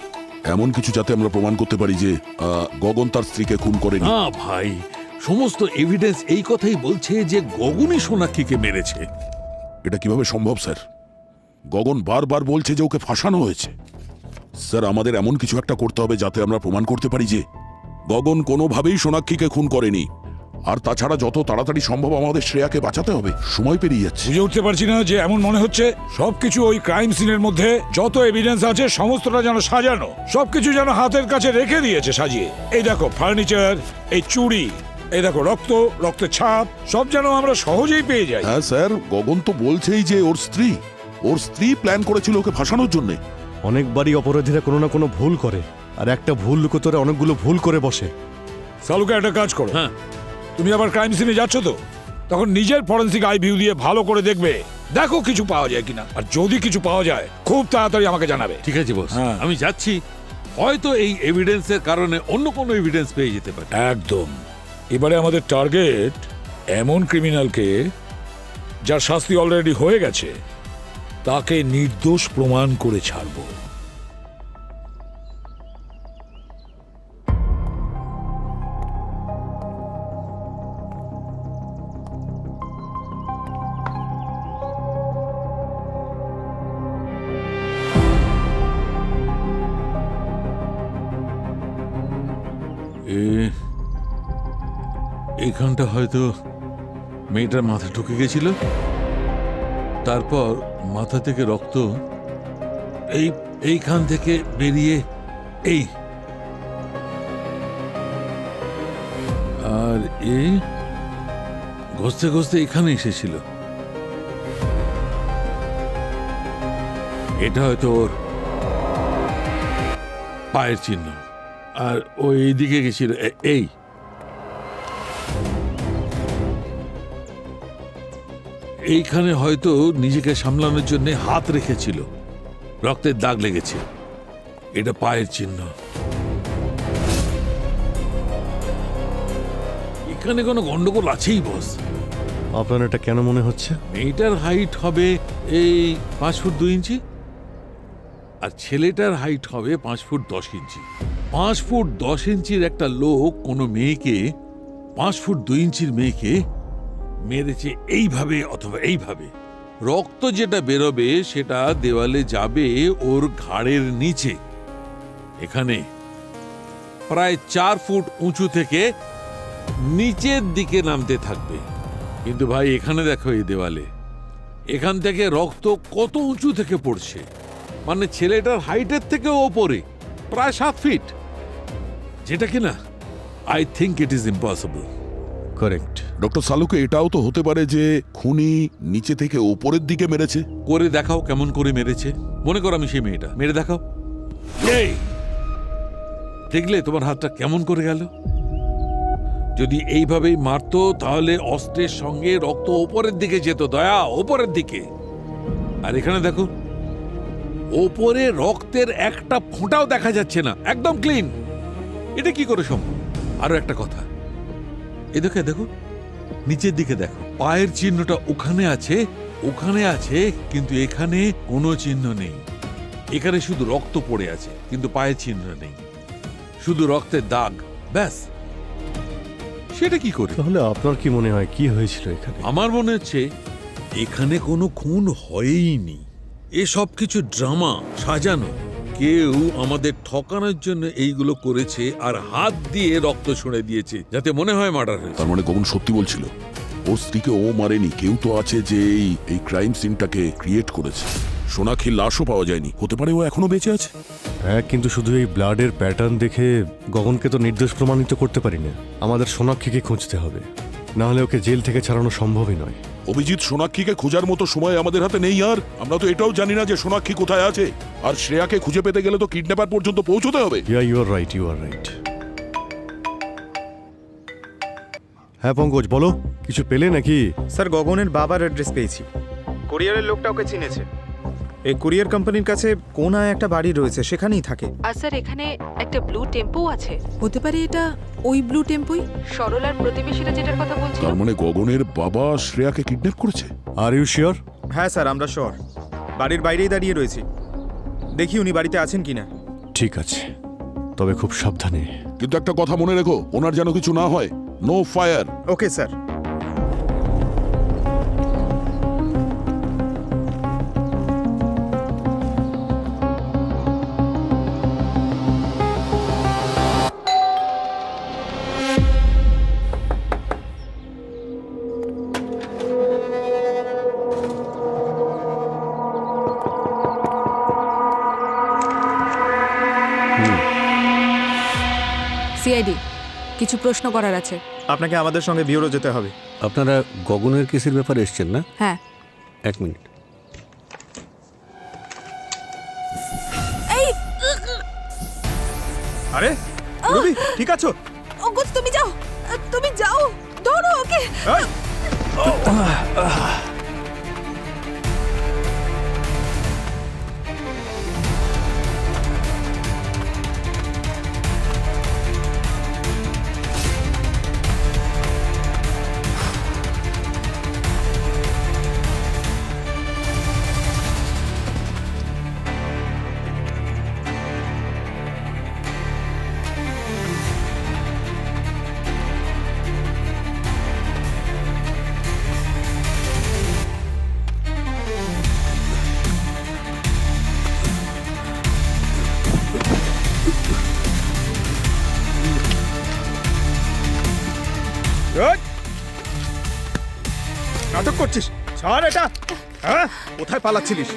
এমন কিছু যাতে আমরা প্রমাণ করতে পারি যে গগন তার স্ত্রীকে খুন করেনি?
না ভাই, সমস্ত এভিডেন্স এই কথাই বলছে যে গগনই সোনাক্ষীকে মেরেছে।
এটা কিভাবে সম্ভব স্যার? গগন বারবার বলছে যে ওকে ফাঁসানো হয়েছে। স্যার আমাদের এমন কিছু একটা করতে হবে যাতে আমরা প্রমাণ করতে পারি যে গগন কোনোভাবেই সোনাক্ষীকে খুন করেনি। আর তাছাড়া যত তাড়াতাড়ি সম্ভব আমাদের শ্রেয়াকে বাঁচাতে হবে, সময় পেরিয়ে যাচ্ছে।
বুঝে উঠতে পারছি না যে এমন মনে হচ্ছে সবকিছু ওই ক্রাইম সিনের মধ্যে যত এভিডেন্স আছে সমস্তটা যেন সাজানো, সবকিছু যেন হাতের কাছে রেখে দিয়েছে সাজিয়ে। এই দেখো ফার্নিচার, এই চুড়ি, এই দেখো রক্তের ছাপ, সব যেন আমরা সহজেই পেয়ে যাই।
হ্যাঁ স্যার, গগন তো বলছেই যে ওর স্ত্রী প্ল্যান করেছিল ওকে ফাঁসানোর জন্য।
অনেকবারই অপরাধীরা কোনো না কোনো ভুল করে, আর একটা ভুল লুকোতে ওরা অনেকগুলো ভুল করে বসে।
সালুকে একটা কাজ করো,
হ্যাঁ
তুমি আবার ক্রাইম সিনে যাচ্ছ তো, তখন নিজের ফরেন্সিক আই ভিউ দিয়ে ভালো করে দেখবে, দেখো কিছু পাওয়া যায় কিনা। আর যদি কিছু পাওয়া যায় খুব তাড়াতাড়ি আমাকে জানাবে।
ঠিক আছে বস,
হ্যাঁ।
আমি যাচ্ছি। হয়তো এই এভিডেন্সের কারণে অন্য কোনো এভিডেন্স পেয়ে যেতে পারে।
একদম। এবারে আমাদের টার্গেট এমন ক্রিমিনালকে যার শাস্তি অলরেডি হয়ে গেছে, তাকে নির্দোষ প্রমাণ করে ছাড়বো।
এইখানটা হয়তো মেয়েটার মাথা ঢুকে গেছিল, তারপর মাথা থেকে রক্ত এইখান থেকে বেরিয়ে এই, আর এই ঘষতে ঘষতে এখানে এসেছিল। এটা হয়তো ওর পায়ের চিহ্ন, আর ও এইদিকে গেছিল এই। এইখানে হয়তো নিজেকে সামলানোর জন্য হাত রেখেছিল, রক্তের দাগ লেগেছে। এটা পায়ের চিহ্ন। এখানে কোনো গন্ডগোল আছেই বস।
আপনার এটা কেন মনে হচ্ছে?
মেয়েটার হাইট হবে এই 5 ফুট 2 ইঞ্চি, আর ছেলেটার হাইট হবে 5 ফুট 10 ইঞ্চি। 5 ফুট 10 ইঞ্চির একটা লোক কোনো মেয়েকে, 5 ফুট 2 ইঞ্চির মেয়েকে মেরেছে এইভাবে অথবা এইভাবে। রক্ত যেটা বেরোবে সেটা দেওয়ালে যাবে ওর ঘাড়ের নিচে, এখানে প্রায় 4 ফুট উঁচু থেকে নিচের দিকে নামতে থাকবে। কিন্তু ভাই এখানে দেখো, এই দেওয়ালে এখান থেকে রক্ত কত উঁচু থেকে পড়ছে, মানে ছেলেটার হাইটের থেকে ওপরে প্রায় 7 ফিট, যেটা কিনা I think it is impossible.
Correct.
Doctor সালুকে এটাও তো হতে পারে যে খুনি নিচে থেকে ওপরের দিকে মেরেছে।
করে দেখাও কেমন করে মেরেছে। মনে করো আমি সেই মেয়েটা, মেরে দেখাও। এই দেখলে তোমার হাতটা কেমন করে গেল? যদি এইভাবেই মারতো তাহলে অস্ত্রের সঙ্গে রক্ত ওপরের দিকে যেত, দয়া, ওপরের দিকে। আর এখানে দেখো, ওপরে রক্তের একটা ফোঁটাও দেখা যাচ্ছে না, একদম ক্লিন। এটা কি করে সম্ভব? আরো একটা কথা, এদিকে দেখো, নিচের দিকে দেখো, পায়ের চিহ্নটা ওখানে আছে, ওখানে আছে, কিন্তু এখানে কোনো চিহ্ন নেই। এখানে শুধু রক্ত পড়ে আছে, কিন্তু পায়ের চিহ্ন নেই, শুধু রক্তের দাগ, ব্যাস। সেটা কি করে?
তাহলে আপনার কি মনে হয় কি হয়েছিল এখানে?
আমার মনে হচ্ছে এখানে কোনো খুন হয়ইনি, এসব কিছু ড্রামা সাজানো। কেউ আমাদের ঠকানোর জন্য এইগুলো করেছে আর হাত দিয়ে রক্ত ছুঁড়ে দিয়েছে, যাতে মনে হয় মার্ডার হয়েছে।
তার মানে গগন সত্যি বলছিল, ওর স্ত্রীকে ও মারেনি, কেউ তো আছে যে এই ক্রাইম সিনটাকে ক্রিয়েট করেছে। সোনাক্ষীর লাশও পাওয়া যায়নি, হতে পারে ও এখনো বেঁচে আছে।
হ্যাঁ, কিন্তু শুধু এই ব্লাডের প্যাটার্ন দেখে গগনকে তো নির্দোষ প্রমাণিত করতে পারি না। আমাদের সোনাক্ষীকে খুঁজতে হবে, না হলে ওকে জেল থেকে ছাড়ানো সম্ভবই নয়।
অভিজিৎ, সোনাক্ষীকে খোঁজার মতো সময় আমাদের হাতে নেই, আর আমরা তো এটাও জানি না যে সোনাক্ষী কোথায় আছে। আর শ্রেয়াকে খুঁজে পেতে গেলে তো কিডন্যাপার পর্যন্ত পৌঁছতে হবে।
You are right, you are right. হ্যাঁ পঙ্কজ, বলো, কিছু পেলে নাকি?
স্যার, গগনের বাবার অ্যাড্রেস পেয়েছি। কুরিয়ারের লোকটা ওকে চিনেছে। এই কুরিয়ার কোম্পানির কাছে কোনায় একটা বাড়ি রয়েছে, সেখানেই থাকে।
আর স্যার, এখানে একটা ব্লু টেম্পো আছে। হতে পারে এটা ওই ব্লু টেম্পোই, সরলার প্রতিবেশীরা যেটার কথা বলছিল।
তার মানে গগনের বাবা শ্রেয়াকে কিডন্যাপ করেছে।
Are you sure?
হ্যাঁ স্যার, আমরা শিওর। বাড়ির বাইরেই দাঁড়িয়ে রয়েছি, দেখি উনি বাড়িতে আছেন কিনা।
ঠিক আছে, তবে খুব সাবধানে।
কিন্তু একটা কথা মনে রেখো, ওনার যেন কিছু না হয়। No fire.
Okay sir.
CID, কিছু প্রশ্ন করার আছে।
আপনাকে আমাদের সঙ্গে বিউরো যেতে হবে।
আপনারা গগনের কেসের ব্যাপারে এসেছেন না?
হ্যাঁ।
1 মিনিট।
আরে রবি, ঠিক আছো?
অঙ্কুশ, তুমি যাও, তুমি যাও, ধরো ওকে।
এই! নাটক করছিস? ছাড় এটা। হ্যাঁ, কোথায় পালাচ্ছিলিস?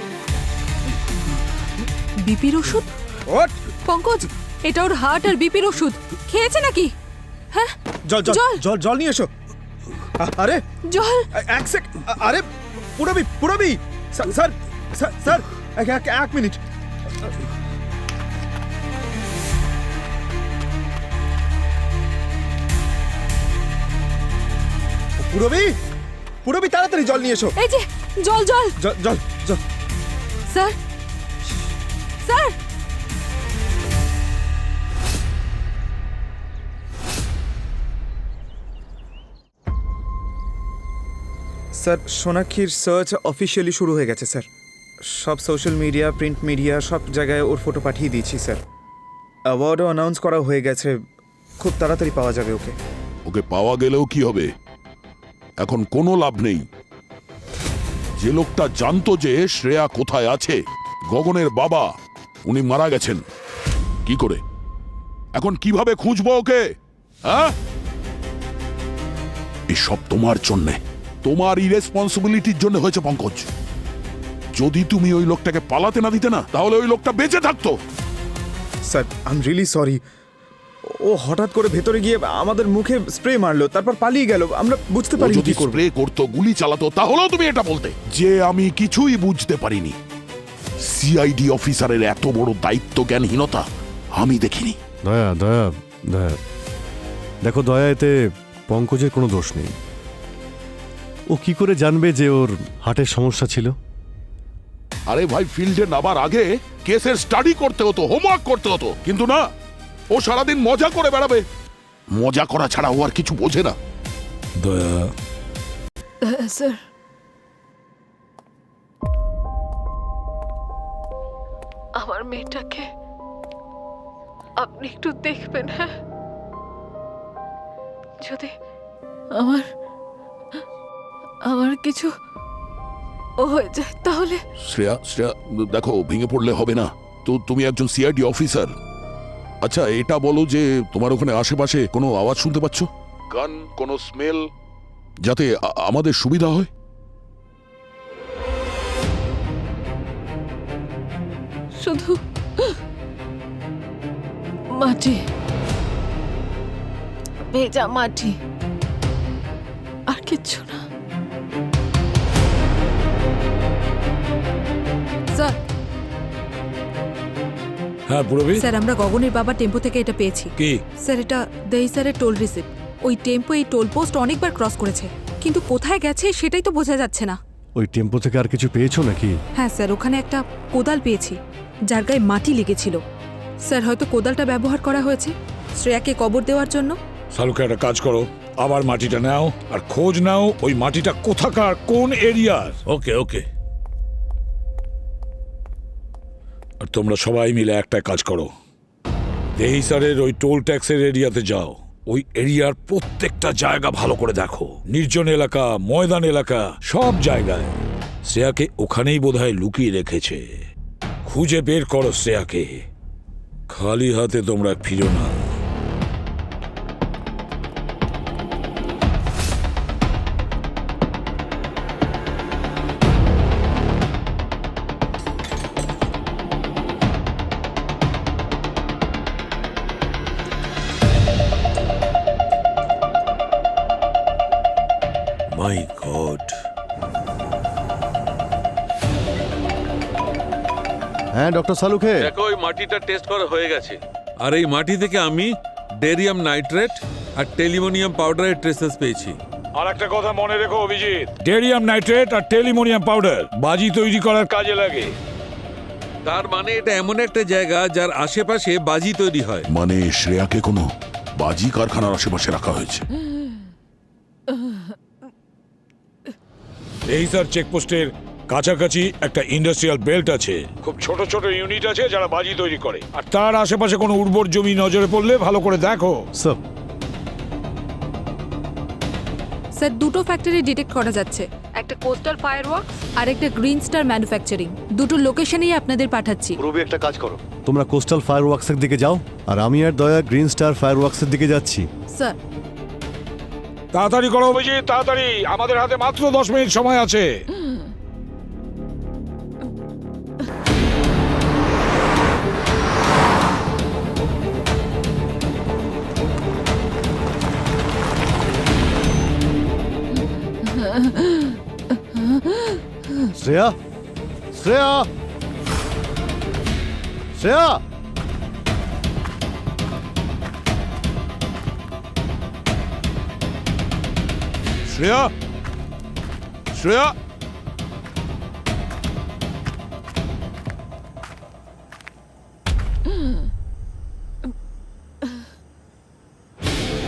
বিপির ওষুধ?
ওঠ!
পঙ্কজ, এটা ওর হার্ট আর বিপির ওষুধ। খেয়েছে নাকি? হ্যাঁ,
জল জল
জল।
জল জল নিয়ে এসো। আরে
জল।
এক সেক। আরে পুরবি পুরবি। স্যার স্যার স্যার, এক মিনিট। পুরবি, পুরবি তাড়াতাড়ি জল নিয়ে এসো।
এই যে জল জল
জল জল জল।
স্যার স্যার
স্যার সোনাক্ষীর সার্চ অফিসিয়ালি শুরু হয়ে গেছে স্যার। সব সোশ্যাল মিডিয়া, প্রিন্ট মিডিয়া সব জায়গায় ওর ফটো পাঠিয়ে দিয়েছি স্যার। অ্যাওয়ার্ডও অ্যানাউন্স করা হয়ে গেছে, খুব তাড়াতাড়ি পাওয়া যাবে ওকে।
ওকে পাওয়া গেলেও কি হবে? এখন কোনো লাভ নেই। যে লোকটা জানতো যে শ্রেয়া কোথায় আছে, গগনের বাবা, উনি মারা গেছেন। কি করে এখন কিভাবে খুঁজবো ওকে? হ্যাঁ, এসব তোমার জন্যে, তোমার ইরেসপন্সিবিলিটির জন্য হয়েছে পঙ্কজ। যদি তুমি ওই লোকটাকে পালাতে না দিতে না, তাহলে ওই লোকটা বেঁচে থাকতো।
Sir I am really sorry. ও হঠাৎ করে ভেতরে গিয়ে আমাদের মুখে স্প্রে মারলো, তারপর পালিয়ে গেল। আমরা বুঝতে
ও
পারি
যদি স্প্রে করতো, গুলি চালাতো, তাহলেও তুমি এটা বলতে যে আমি কিছুই বুঝতে পারিনি। সিআইডি অফিসারের এত বড় দায়িত্ব জ্ঞানহীনতা আমি দেখিনি।
দয়া দয়া দয়া, দেখো দয়া, এতে পঙ্কজের কোনো দোষ নেই। ও কি করে জানবে যে ওর হার্টের সমস্যা ছিল?
আরে ভাই, ফিল্ডে নামার আগে কেসের স্টাডি করতে হতো, হোমওয়ার্ক করতে হতো, কিন্তু না, ও সারাদিন মজা করে বেড়াবে। মজা করা ছাড়া ও আর কিছু বোঝে না।
দয়া,
স্যার
আমার মেয়েটাকে আপনি একটু দেখবেন, হ্যাঁ? যদি আমার আমার কিছু হয়ে যায় তাহলে।
শ্রেয়া, শ্রেয়া, দেখো, ভেঙে পড়লে হবে না তো। তুমি একজন সিআইডি অফিসার। আচ্ছা, এটা বলো যে তোমার ওখানে আশেপাশে কোনো আওয়াজ শুনতে পাচ্ছ? গান, কোনো স্মেল, যাতে আমাদের সুবিধা হয়।
শুধু মাটি, ভেজা মাটি, আর কিচ্ছু না।
স্যার
হ্যাঁ পুরবি,
স্যার আমরা গগনের বাবা টেম্পো থেকে এটা পেয়েছি।
কি?
স্যার এটা দেই স্যারের টোল রিসিপ্ট। ওই টেম্পো এই টোল পোস্ট অনেকবার ক্রস করেছে, কিন্তু কোথায় গেছে সেটাই তো বোঝা যাচ্ছে না।
ওই টেম্পো থেকে আর কিছু পেয়েছো নাকি?
হ্যাঁ স্যার, ওখানে একটা কোদাল পেয়েছি যার গায়ে মাটি লেগেছিল। স্যার হয়তো কোদালটা ব্যবহার করা হয়েছে শ্রেয়াকে কবর দেওয়ার জন্য।
শালুকে একটা কাজ করো, আবার মাটিটা নাও আর খোঁজ নাও ওই মাটিটা কোথাকার, কোন এরিয়ার। ওকে ওকে। আর তোমরা সবাই মিলে একটা কাজ করো, দেহিসারের ওই টোল ট্যাক্সের এরিয়াতে যাও। ওই এরিয়ার প্রত্যেকটা জায়গা ভালো করে দেখো, নির্জন এলাকা, ময়দান এলাকা, সব জায়গায়। শ্রেয়াকে ওখানেই বোধহয় লুকিয়ে রেখেছে। খুঁজে বের করো শ্রেয়াকে। খালি হাতে তোমরা ফিরো না।
মাই গড।
হ্যাঁ ডক্টর সালুখে,
দেখো ওই মাটিটা টেস্ট করা হয়ে গেছে, আর এই মাটি থেকে আমি ডেরিয়াম নাইট্রেট আর টেলিমোনিয়াম পাউডারের ট্রেসেস পেয়েছি।
আর একটা কথা মনে রেখো অভিজিৎ, ডেরিয়াম নাইট্রেট আর টেলিমোনিয়াম পাউডার বাজি তৈরি করার কাজে লাগে।
তার মানে এটা এমন একটা জায়গা যার আশেপাশে বাজি তৈরি হয়।
মানে শ্রেয়াকে কোনো বাজি কারখানার আশেপাশে রাখা হয়েছে।
এই স্যার চেকপোস্টের কাছাকাছি একটা ইন্ডাস্ট্রিয়াল বেল্ট আছে, খুব ছোট ছোট ইউনিট আছে যারা বাজি তৈরি করে। আর তার আশেপাশে কোনো উর্বর জমি নজরে পড়লে ভালো করে দেখো।
স্যার
স্যার দুটো ফ্যাক্টরি ডিটেক্ট করা যাচ্ছে, একটা কোস্টাল ফায়ারওয়ার্কস আর একটা গ্রিন স্টার ম্যানুফ্যাকচারিং। দুটো লোকেশনেই আপনাদের পাঠাচ্ছি।
রবি একটা কাজ করো, তোমরা কোস্টাল ফায়ার ওয়ার্কসের দিকে যাও, আর আমি আর দয়া গ্রিন স্টার ফায়ার ওয়ার্কসের দিকে যাচ্ছি।
স্যার
তাড়াতাড়ি করো অভিজিৎ, তাড়াতাড়ি, আমাদের হাতে মাত্র 10 মিনিট সময় আছে।
শ্রেয়া, শ্রেয়া, শ্রেয়া,
শ্রেয়া, শ্রেয়া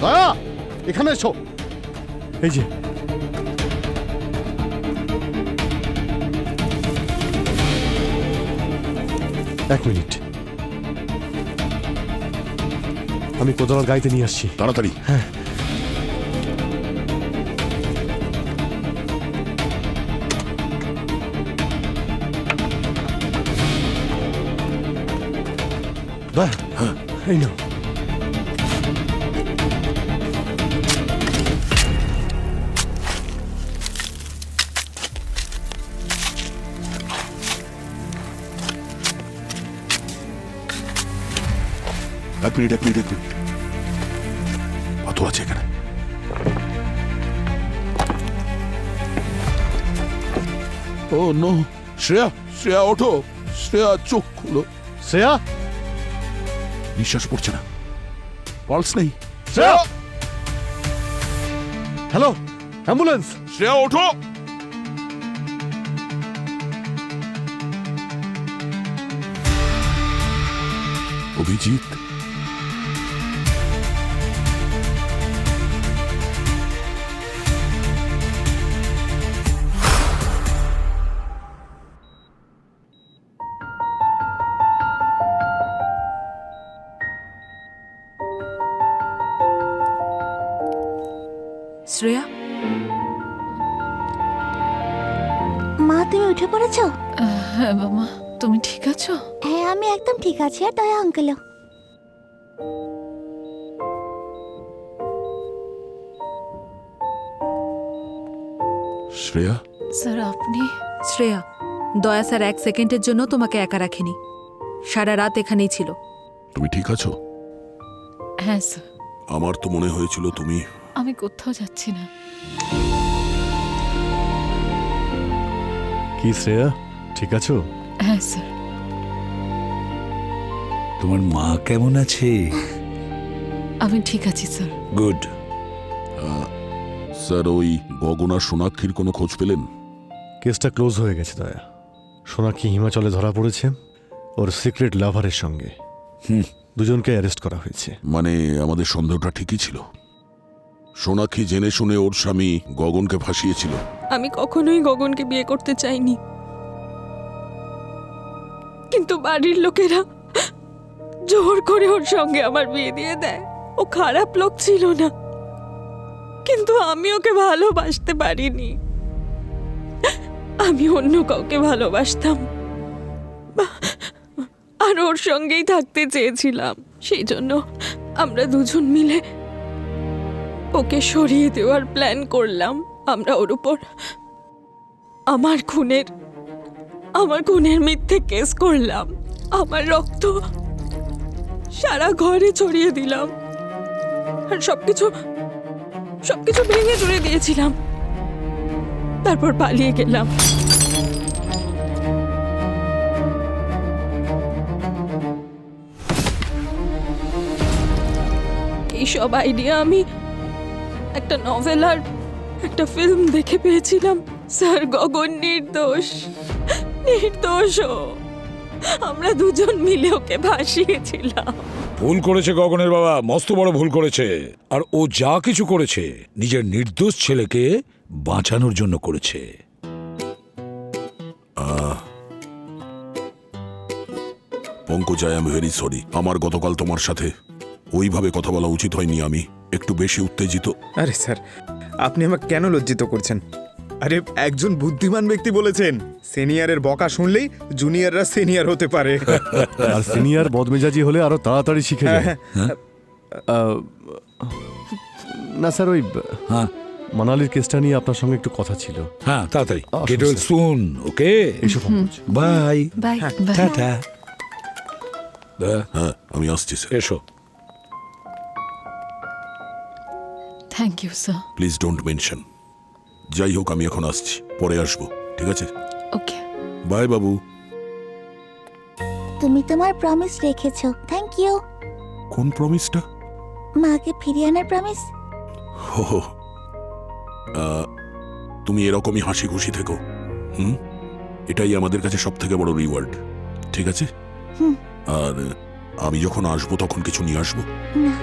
দয়া এখানে এসো। এই যে এক মিনিট, আমি কোদালার গাইতে নিয়ে আসছি।
তাড়াতাড়ি।
দয়া, এই নাও।
এক মিনিট কত আছে এখানে? ও নো, শ্রেয়া ওঠো, শ্রেয়া চোখ খুলো।
শ্রেয়া,
নিঃশ্বাস পড়ছে না, পালস নেই।
Shreya, hello, ambulance.
শ্রেয়া ওঠো। অভিজিৎ,
শ্রেয়া,
মা তুমি উঠে পড়েছো?
হ্যাঁ বাবা, তুমি ঠিক আছো?
হ্যাঁ আমি একদম ঠিক আছি। আর দয়া আঙ্কেলও।
শ্রেয়া,
স্যার আপনি?
শ্রেয়া, দয়া স্যার 1 সেকেন্ডের জন্য তোমাকে একা রাখেনি, সারা রাত এখানেই ছিল।
তুমি ঠিক আছো?
হ্যাঁ স্যার।
আমার তো মনে হয়েছিল তুমি।
আমি কোথাও যাচ্ছি না।
কি শ্রেয়া, ঠিক আছো?
হ্যাঁ স্যার।
তোমার মা কেমন আছে?
আমি ঠিক আছি স্যার।
গুড।
স্যার, ওই গগনা সোনাক্ষীর কোনো খোঁজ পেলেন?
কেসটা ক্লোজ হয়ে গেছে দয়া। সোনাক্ষী হিমাচলে ধরা পড়েছে ওর সিক্রেট লাভারের সঙ্গে। দুজনকে অ্যারেস্ট করা হয়েছে।
মানে আমাদের সন্দেহটা ঠিকই ছিল। সোনাক্ষী জেনে শুনে ওর স্বামী গগনকে ফাঁসিয়েছিল।
আমি কখনোই গগনকে বিয়ে করতে চাইনি, কিন্তু বাড়ির লোকেরা জোর করে ওর সঙ্গে আমার বিয়ে দিয়ে দেয়। ও খারাপ লোক ছিল না, কিন্তু আমি ওকে ভালোবাসতে পারিনি। আমি অন্য কাউকে ভালোবাসতাম আর ওর সঙ্গেই থাকতে চেয়েছিলাম। সেই জন্য আমরা দুজন মিলে ওকে সরিয়ে দেওয়ার প্ল্যান করলাম। আমরা ওর উপর আমার খুনের মিথ্যে কেস করলাম। আমার রক্ত সারা ঘরে ছড়িয়ে দিলাম আর সবকিছু ভেঙে চুরে দিয়েছিলাম। তারপর পালিয়ে গেলাম। এইসব আইডিয়া আমি একটা নভেল আর একটা ফিল্ম দেখে পেয়েছিলাম। স্যার, গগন নির্দোষ। আমরা দুজন মিলে ওকে ভাসিয়েছিলাম।
ভুল করেছে গগনের বাবা, মস্ত বড় ভুল করেছে। আর ও যা কিছু করেছে নিজের নির্দোষ ছেলেকে বাঁচানোর জন্য করেছে।
Pankaj, I am very sorry. আমার গতকাল তোমার সাথে ওইভাবে কথা বলা উচিত হয়নি। আমি একটু বেশি উত্তেজিত।
আরে স্যার, আপনি আমাকে কেন লজ্জিত করছেন? আরে একজন বুদ্ধিমান ব্যক্তি বলেছেন, সিনিয়রের বকা শুনলেই জুনিয়ররা সিনিয়র হতে পারে।
আর সিনিয়র বদমেজাজি হলে আরো তাড়াতাড়ি শিখে যায়। না স্যার, ওই
হ্যাঁ,
মানালির কেসটা নিয়ে আপনার সঙ্গে একটু কথা ছিল।
হ্যাঁ, তাড়াতাড়ি
আসুন,
গেট ওয়েল
স্যার।
সুন। ওকে,
এসো পঙ্কজ।
বাই।
বাই।
টাটা।
হ্যাঁ, আমি আসছি স্যার।
এসো।
Thank you sir.
Please don't mention. যাই হোক, আমি এখন আসছি, পরে আসবো, ঠিক আছে?
ওকে।
বাই বাবু।
তুমি তোমার প্রমিস রেখেছো, থ্যাংক ইউ।
কোন প্রমিসটা?
মাকে ফিরিয়ে আনার প্রমিস।
হো হো। তুমি এরকমই হাসি খুশি থেকো। এটাই আমাদের কাছে সব থেকে বড় রিওয়ার্ড, ঠিক আছে? আর আমি যখন আসবো তখন কিছু নিয়ে আসবো।
না